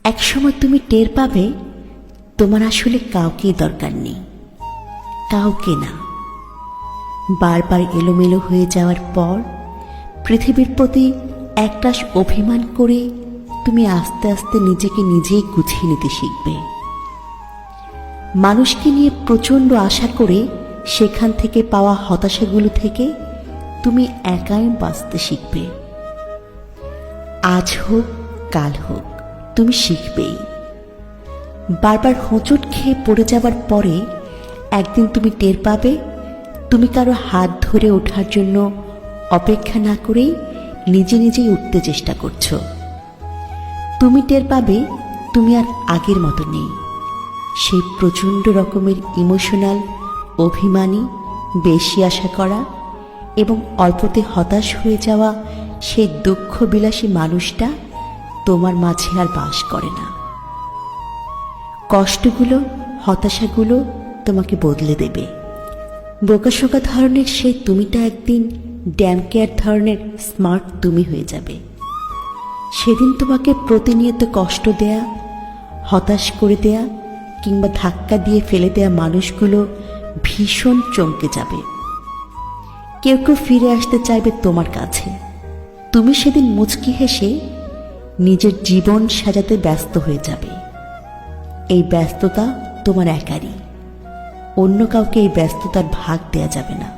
একসময় তুমি টের পাবে তোমার আসলে কাউকেই দরকার নেই, কাউকে না। বারবার এলোমেলো হয়ে যাওয়ার পর পৃথিবীর প্রতি একরাশ অভিমান করে তুমি আস্তে আস্তে নিজেকে নিজেই গুছিয়ে নিতে শিখবে। মানুষকে নিয়ে প্রচণ্ড আশা করে সেখান থেকে পাওয়া হতাশাগুলো থেকে তুমি একাই বাঁচতে শিখবে। আজ হোক কাল হোক তুমি শিখবেই। বারবার হোঁচট খেয়ে পড়ে যাবার পরে একদিন তুমি টের পাবে তুমি কারো হাত ধরে ওঠার জন্য অপেক্ষা না করেই নিজে নিজেই উঠতে চেষ্টা করছো। তুমি টের পাবে তুমি আর আগের মতো নেই। সেই প্রচণ্ড রকমের ইমোশনাল, অভিমানী, বেশি আশা করা এবং অল্পতে হতাশ হয়ে যাওয়া সেই দুঃখ বিলাসী মানুষটা তোমার মাঝে আর বাস করে না। কষ্টগুলো, হতাশাগুলো তোমাকে বদলে দেবে। বোকাশোকা ধরনের সেই তুমিটা একদিন ড্যাম কেয়ার ধরনের স্মার্ট তুমি হয়ে যাবে। সেদিন তোমাকে প্রতিনিয়ত কষ্ট দেয়া, হতাশ করে দেয়া কিংবা ধাক্কা দিয়ে ফেলে দেয়া মানুষগুলো ভীষণ চমকে যাবে। কেউ কেউ ফিরে আসতে চাইবে তোমার কাছে। তুমি সেদিন মুচকি হেসে নিজের জীবন সাজাতে ব্যস্ত হয়ে যাবে। এই ব্যস্ততা তোমার একারই, অন্য কাউকে এই ব্যস্ততার ভাগ দেয়া যাবে না।